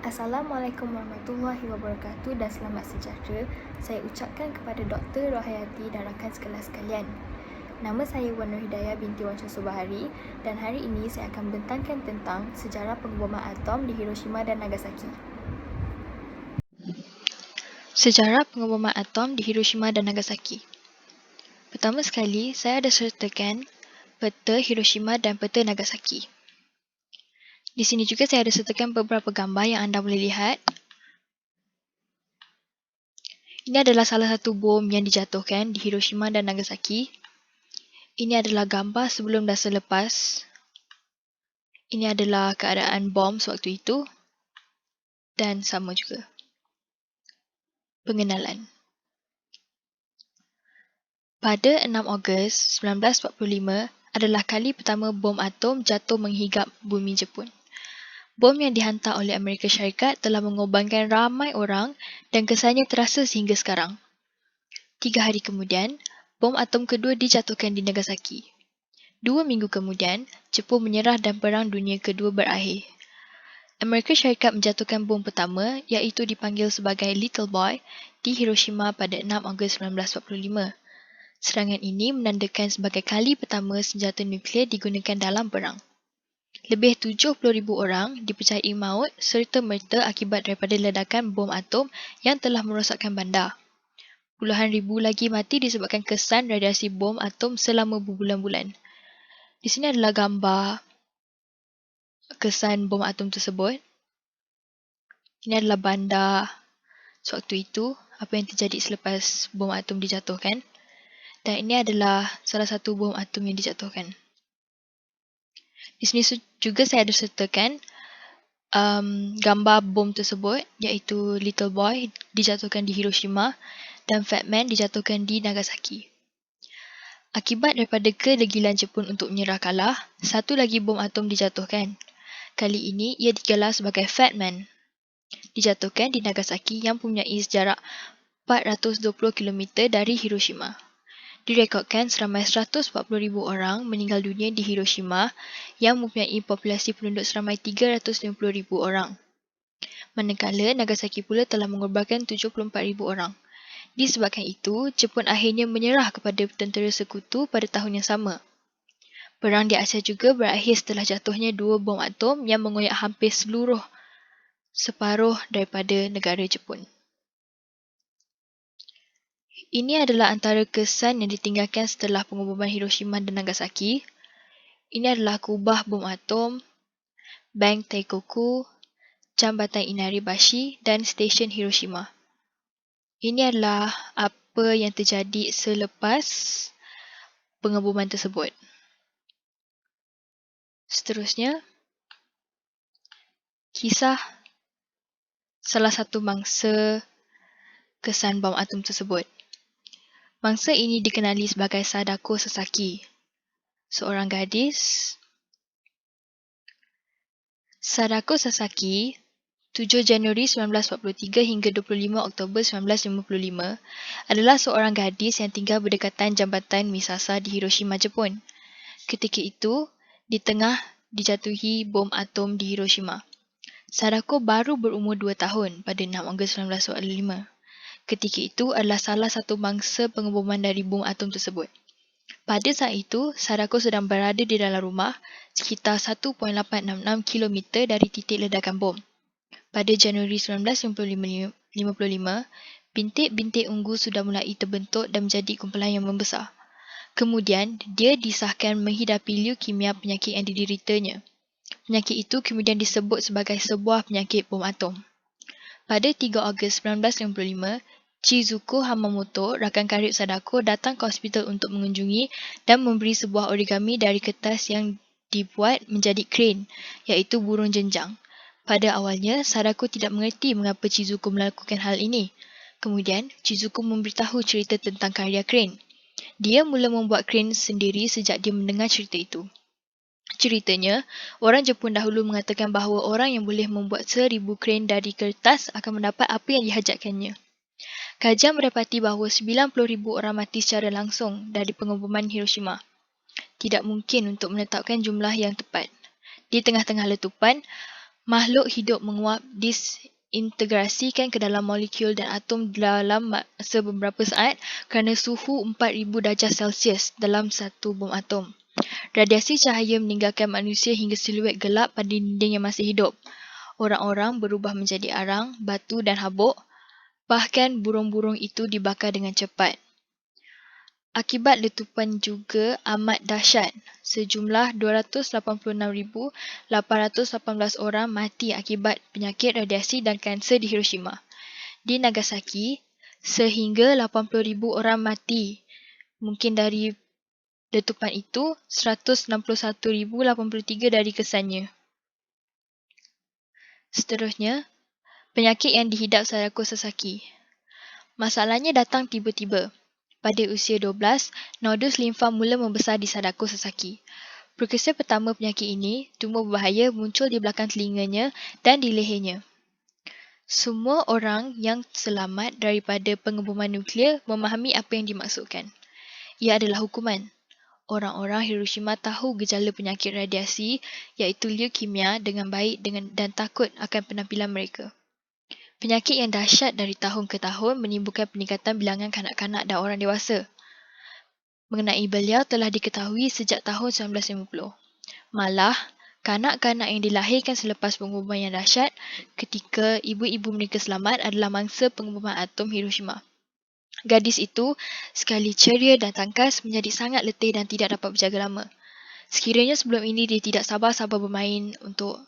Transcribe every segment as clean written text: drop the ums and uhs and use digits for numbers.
Assalamualaikum warahmatullahi wabarakatuh dan selamat sejahtera. Saya ucapkan kepada Dr. Rohayati dan rakan sekelas sekalian. Nama saya Wan Nur Hidayah binti Wan Syamsul Bahari dan hari ini saya akan membentangkan tentang sejarah pengeboman atom di Hiroshima dan Nagasaki. Sejarah pengeboman atom di Hiroshima dan Nagasaki. Pertama sekali, saya ada sertakan peta Hiroshima dan peta Nagasaki. Di sini juga saya ada sertakan beberapa gambar yang anda boleh lihat. Ini adalah salah satu bom yang dijatuhkan di Hiroshima dan Nagasaki. Ini adalah gambar sebelum dan selepas. Ini adalah keadaan bom sewaktu itu. Dan sama juga. Pengenalan. Pada 6 Ogos 1945 adalah kali pertama bom atom jatuh menghigap bumi Jepun. Bom yang dihantar oleh Amerika Syarikat telah mengorbankan ramai orang dan kesannya terasa sehingga sekarang. 3 hari kemudian, bom atom kedua dijatuhkan di Nagasaki. 2 minggu kemudian, Jepun menyerah dan Perang Dunia Kedua berakhir. Amerika Syarikat menjatuhkan bom pertama iaitu dipanggil sebagai Little Boy di Hiroshima pada 6 Ogos 1945. Serangan ini menandakan sebagai kali pertama senjata nuklear digunakan dalam perang. Lebih 70,000 orang dipercayai maut serta-merta akibat daripada ledakan bom atom yang telah merosakkan bandar. Puluhan ribu lagi mati disebabkan kesan radiasi bom atom selama berbulan-bulan. Di sini adalah gambar kesan bom atom tersebut. Ini adalah bandar sewaktu itu, apa yang terjadi selepas bom atom dijatuhkan. Dan ini adalah salah satu bom atom yang dijatuhkan. Di sini juga saya ada sertakan gambar bom tersebut, iaitu Little Boy dijatuhkan di Hiroshima dan Fat Man dijatuhkan di Nagasaki. Akibat daripada kedegilan Jepun untuk menyerah kalah, satu lagi bom atom dijatuhkan. Kali ini ia digelar sebagai Fat Man. Dijatuhkan di Nagasaki yang mempunyai jarak 420 km dari Hiroshima. Direkodkan seramai 140,000 orang meninggal dunia di Hiroshima yang mempunyai populasi penduduk seramai 350,000 orang. Manakala Nagasaki pula telah mengorbankan 74,000 orang. Disebabkan itu, Jepun akhirnya menyerah kepada tentera sekutu pada tahun yang sama. Perang di Asia juga berakhir setelah jatuhnya 2 bom atom yang mengoyak hampir separuh daripada negara Jepun. Ini adalah antara kesan yang ditinggalkan setelah pengeboman Hiroshima dan Nagasaki. Ini adalah kubah bom atom, Bank Teikoku, Jambatan Inaribashi dan stesen Hiroshima. Ini adalah apa yang terjadi selepas pengeboman tersebut. Seterusnya, kisah salah satu mangsa kesan bom atom tersebut. Mangsa ini dikenali sebagai Sadako Sasaki, seorang gadis. Sadako Sasaki, 7 Januari 1943 hingga 25 Oktober 1955, adalah seorang gadis yang tinggal berdekatan jambatan Misasa di Hiroshima, Jepun. Ketika itu, di tengah dijatuhi bom atom di Hiroshima. Sadako baru berumur 2 tahun pada 6 Ogos 1945. Ketika itu adalah salah satu mangsa pengeboman dari bom atom tersebut. Pada saat itu, Sadako sedang berada di dalam rumah sekitar 1.866 km dari titik ledakan bom. Pada Januari 1955, bintik-bintik ungu sudah mulai terbentuk dan menjadi kumpulan yang membesar. Kemudian, dia disahkan menghidapi leukemia penyakit yang dideritanya. Penyakit itu kemudian disebut sebagai sebuah penyakit bom atom. Pada 3 Ogos 1955, Chizuko Hamamoto, rakan karib Sadako, datang ke hospital untuk mengunjungi dan memberi sebuah origami dari kertas yang dibuat menjadi crane, iaitu burung jenjang. Pada awalnya, Sadako tidak mengerti mengapa Chizuko melakukan hal ini. Kemudian, Chizuko memberitahu cerita tentang karya crane. Dia mula membuat crane sendiri sejak dia mendengar cerita itu. Ceritanya, orang Jepun dahulu mengatakan bahawa orang yang boleh membuat 1,000 crane dari kertas akan mendapat apa yang dihajatkannya. Kajian mendapati bahawa 90,000 orang mati secara langsung dari pengeboman Hiroshima. Tidak mungkin untuk menetapkan jumlah yang tepat. Di tengah-tengah letupan, Makhluk hidup menguap disintegrasikan ke dalam molekul dan atom dalam masa beberapa saat kerana suhu 4000 darjah Celsius dalam satu bom atom. Radiasi cahaya meninggalkan manusia hingga siluet gelap pada dinding yang masih hidup. Orang-orang berubah menjadi arang, batu dan habuk. Bahkan burung-burung itu dibakar dengan cepat. Akibat letupan juga amat dahsyat. Sejumlah 286,818 orang mati akibat penyakit radiasi dan kanser di Hiroshima. Di Nagasaki, sehingga 80,000 orang mati. Mungkin dari letupan itu, 161,083 dari kesannya. Seterusnya, penyakit yang dihidap Sadako Sasaki. Masalahnya datang tiba-tiba. Pada usia 12, nodus limfa mula membesar di Sadako Sasaki. Precursor pertama penyakit ini, tumor berbahaya muncul di belakang telinganya dan di lehernya. Semua orang yang selamat daripada pengeboman nuklear memahami apa yang dimaksudkan. Ia adalah hukuman. Orang-orang Hiroshima tahu gejala penyakit radiasi iaitu leukemia dengan baik dan takut akan penampilan mereka. Penyakit yang dahsyat dari tahun ke tahun menimbulkan peningkatan bilangan kanak-kanak dan orang dewasa. Mengenai beliau telah diketahui sejak tahun 1950. Malah, kanak-kanak yang dilahirkan selepas pengeboman yang dahsyat ketika ibu-ibu mereka selamat adalah mangsa pengeboman atom Hiroshima. Gadis itu, sekali ceria dan tangkas, menjadi sangat letih dan tidak dapat berjaga lama. Sekiranya sebelum ini dia tidak sabar-sabar bermain untuk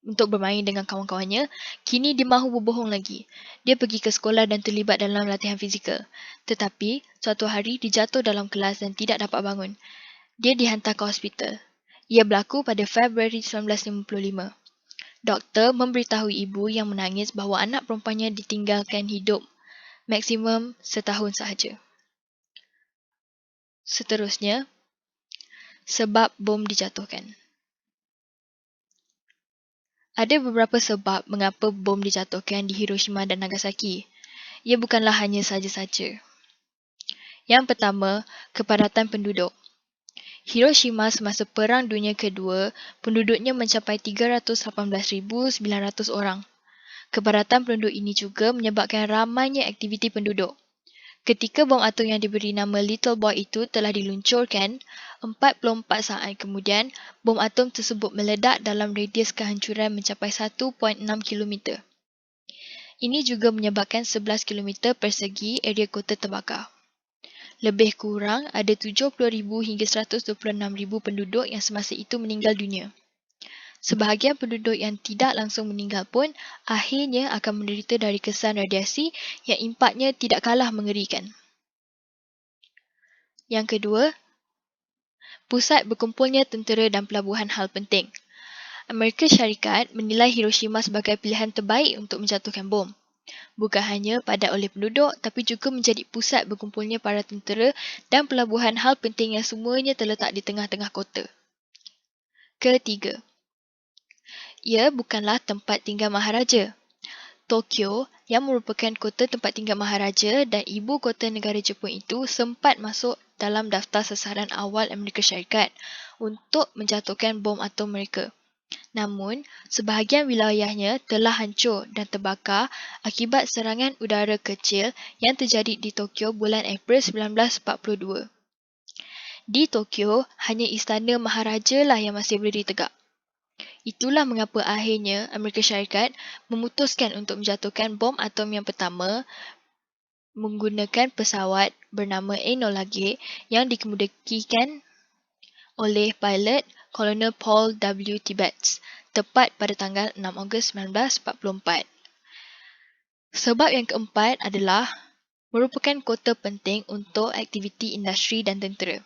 bermain dengan kawan-kawannya, kini dia mahu berbohong lagi. Dia pergi ke sekolah dan terlibat dalam latihan fizikal. Tetapi, suatu hari dia jatuh dalam kelas dan tidak dapat bangun. Dia dihantar ke hospital. Ia berlaku pada Februari 1955. Doktor memberitahu ibu yang menangis bahawa anak perempuannya ditinggalkan hidup maksimum setahun sahaja. Seterusnya, sebab bom dijatuhkan. Ada beberapa sebab mengapa bom dijatuhkan di Hiroshima dan Nagasaki. Ia bukanlah hanya saja-saja. Yang pertama, kepadatan penduduk. Hiroshima semasa Perang Dunia Kedua, penduduknya mencapai 318,900 orang. Kepadatan penduduk ini juga menyebabkan ramainya aktiviti penduduk. Ketika bom atom yang diberi nama Little Boy itu telah diluncurkan, 44 saat kemudian, bom atom tersebut meledak dalam radius kehancuran mencapai 1.6 km. Ini juga menyebabkan 11 km persegi area kota terbakar. Lebih kurang ada 70,000 hingga 126,000 penduduk yang semasa itu meninggal dunia. Sebahagian penduduk yang tidak langsung meninggal pun akhirnya akan menderita dari kesan radiasi yang impaknya tidak kalah mengerikan. Yang kedua, pusat berkumpulnya tentera dan pelabuhan hal penting. Amerika Syarikat menilai Hiroshima sebagai pilihan terbaik untuk menjatuhkan bom. Bukan hanya padat oleh penduduk, tapi juga menjadi pusat berkumpulnya para tentera dan pelabuhan hal penting yang semuanya terletak di tengah-tengah kota. Ketiga, ia bukanlah tempat tinggal Maharaja. Tokyo, yang merupakan kota tempat tinggal Maharaja dan ibu kota negara Jepun itu sempat masuk dalam daftar sasaran awal Amerika Syarikat untuk menjatuhkan bom atom mereka. Namun, sebahagian wilayahnya telah hancur dan terbakar akibat serangan udara kecil yang terjadi di Tokyo bulan April 1942. Di Tokyo, hanya istana Maharaja lah yang masih berdiri tegak. Itulah mengapa akhirnya Amerika Syarikat memutuskan untuk menjatuhkan bom atom yang pertama menggunakan pesawat bernama Enola Gay yang dikemudikan oleh pilot Kolonel Paul W. Tibbets tepat pada tanggal 6 Ogos 1944. Sebab yang keempat adalah merupakan kota penting untuk aktiviti industri dan tentera.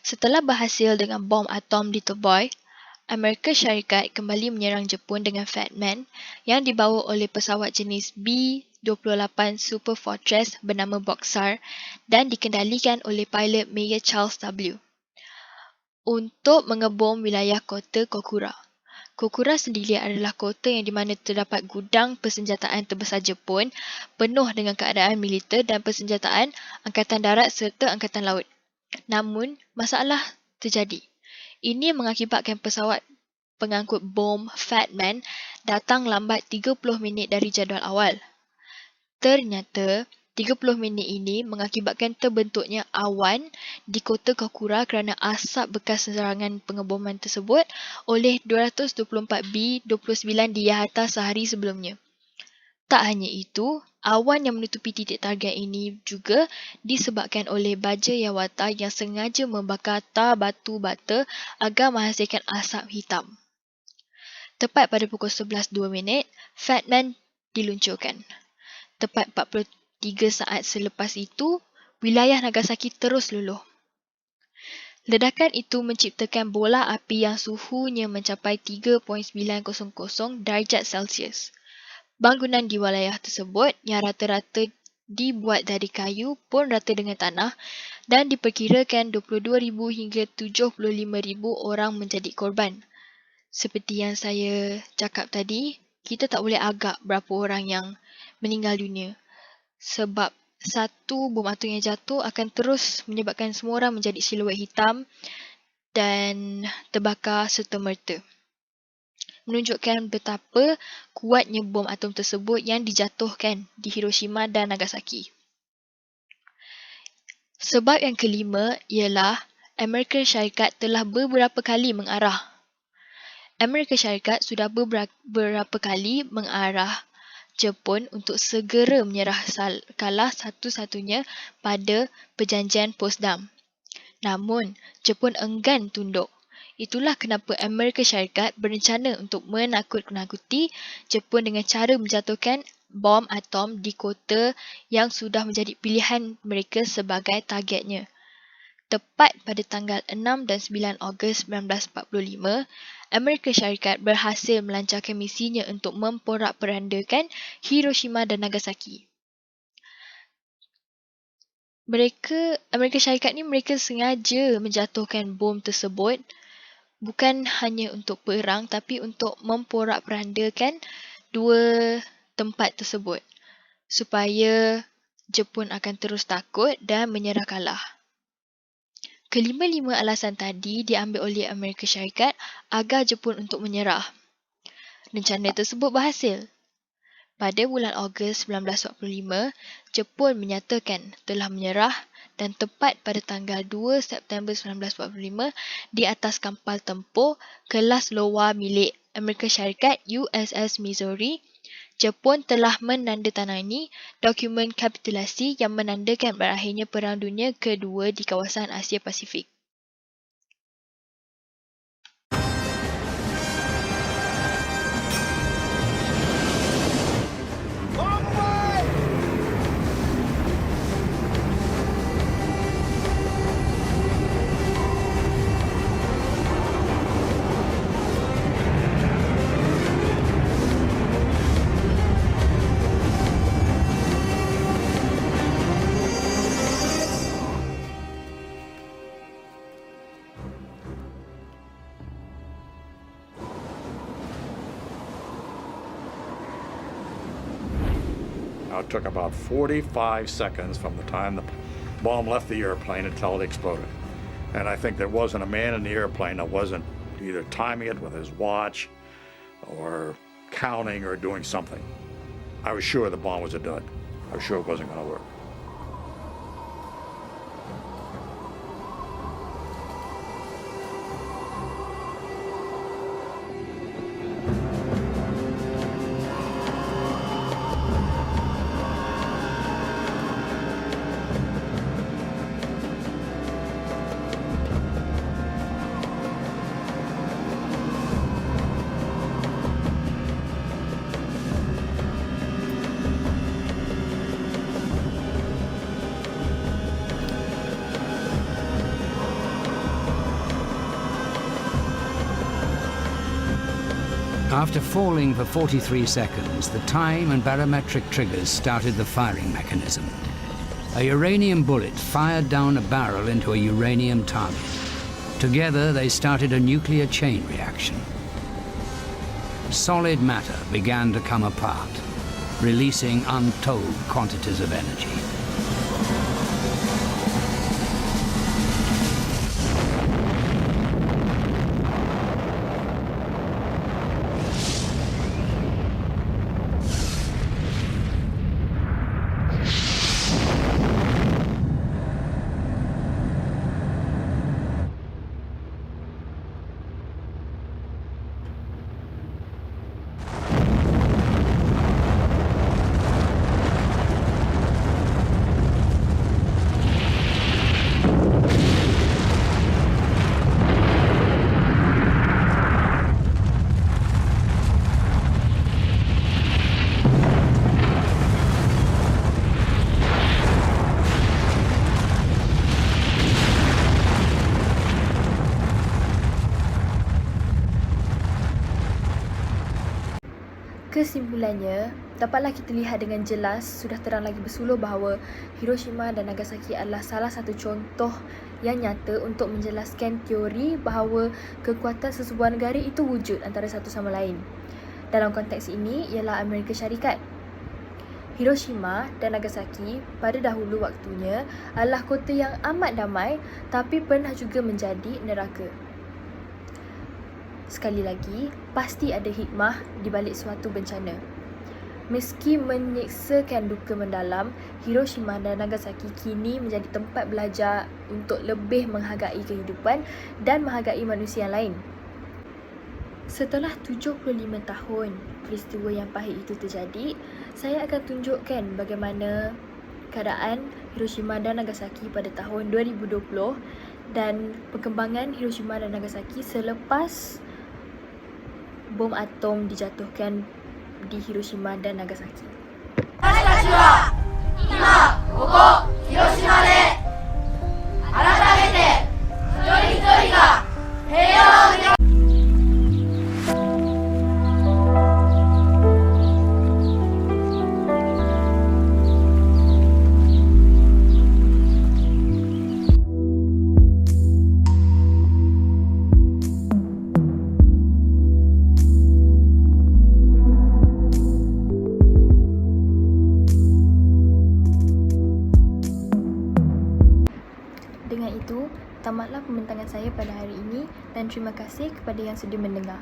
Setelah berhasil dengan bom atom Little Boy, Amerika Syarikat kembali menyerang Jepun dengan Fat Man yang dibawa oleh pesawat jenis B-28 Super Fortress bernama Boxer dan dikendalikan oleh pilot Major Charles W. untuk mengebom wilayah kota Kokura. Kokura sendiri adalah kota yang di mana terdapat gudang persenjataan terbesar Jepun penuh dengan keadaan militer dan persenjataan Angkatan Darat serta Angkatan Laut. Namun, masalah terjadi. Ini mengakibatkan pesawat pengangkut bom Fat Man datang lambat 30 minit dari jadual awal. Ternyata, 30 minit ini mengakibatkan terbentuknya awan di kota Kokura kerana asap bekas serangan pengeboman tersebut oleh 224B-29 di Yahata sehari sebelumnya. Tak hanya itu, awan yang menutupi titik target ini juga disebabkan oleh baja Yawata yang sengaja membakar tar batu bata agar menghasilkan asap hitam. Tepat pada pukul 11.02, Fat Man diluncurkan. Tepat 43 saat selepas itu, wilayah Nagasaki terus luluh. Ledakan itu menciptakan bola api yang suhunya mencapai 3.900 darjat Celsius. Bangunan di wilayah tersebut yang rata-rata dibuat dari kayu pun rata dengan tanah dan diperkirakan 22,000 hingga 75,000 orang menjadi korban. Seperti yang saya cakap tadi, kita tak boleh agak berapa orang yang meninggal dunia. Sebab satu bom atom yang jatuh akan terus menyebabkan semua orang menjadi siluet hitam dan terbakar serta-merta. Menunjukkan betapa kuatnya bom atom tersebut yang dijatuhkan di Hiroshima dan Nagasaki. Sebab yang kelima ialah Amerika Syarikat telah beberapa kali mengarah. Amerika Syarikat sudah beberapa kali mengarah Jepun untuk segera menyerah kalah satu-satunya pada perjanjian Potsdam. Namun, Jepun enggan tunduk. Itulah kenapa Amerika Syarikat berencana untuk menakut-nakuti Jepun dengan cara menjatuhkan bom atom di kota yang sudah menjadi pilihan mereka sebagai targetnya. Tepat pada tanggal 6 dan 9 Ogos 1945, Amerika Syarikat berhasil melancarkan misinya untuk memporak-perandakan Hiroshima dan Nagasaki. Amerika Syarikat ni mereka sengaja menjatuhkan bom tersebut bukan hanya untuk perang tapi untuk memporak-perandakan dua tempat tersebut supaya Jepun akan terus takut dan menyerah kalah. Kelima-lima alasan tadi diambil oleh Amerika Syarikat agar Jepun untuk menyerah. Rencana tersebut berhasil. Pada bulan Ogos 1945, Jepun menyatakan telah menyerah dan tepat pada tanggal 2 September 1945 di atas kapal tempur kelas Iowa milik Amerika Syarikat USS Missouri, Jepun telah menandatangani dokumen kapitulasi yang menandakan berakhirnya Perang Dunia Kedua di kawasan Asia Pasifik. It took about 45 seconds from the time the bomb left the airplane until it exploded. And I think there wasn't a man in the airplane that wasn't either timing it with his watch or counting or doing something. I was sure the bomb was a dud. I was sure it wasn't going to work. After falling for 43 seconds, the time and barometric triggers started the firing mechanism. A uranium bullet fired down a barrel into a uranium target. Together, they started a nuclear chain reaction. Solid matter began to come apart, releasing untold quantities of energy. kesimpulannya, dapatlah kita lihat dengan jelas, sudah terang lagi bersuluh bahawa Hiroshima dan Nagasaki adalah salah satu contoh yang nyata untuk menjelaskan teori bahawa kekuatan sesebuah negara itu wujud antara satu sama lain. Dalam konteks ini ialah Amerika Syarikat. Hiroshima dan Nagasaki pada dahulu waktunya adalah kota yang amat damai tapi pernah juga menjadi neraka. Sekali lagi, pasti ada hikmah di balik suatu bencana. Meski menyeksakan duka mendalam, Hiroshima dan Nagasaki kini menjadi tempat belajar untuk lebih menghargai kehidupan dan menghargai manusia yang lain. Setelah 75 tahun peristiwa yang pahit itu terjadi, saya akan tunjukkan bagaimana keadaan Hiroshima dan Nagasaki pada tahun 2020 dan perkembangan Hiroshima dan Nagasaki selepas bom atom dijatuhkan di Hiroshima dan Nagasaki. 私たちは今ここ広島で改めて一人一人が平和を願う Dengan itu, tamatlah pembintangan saya pada hari ini dan terima kasih kepada yang sudi mendengar.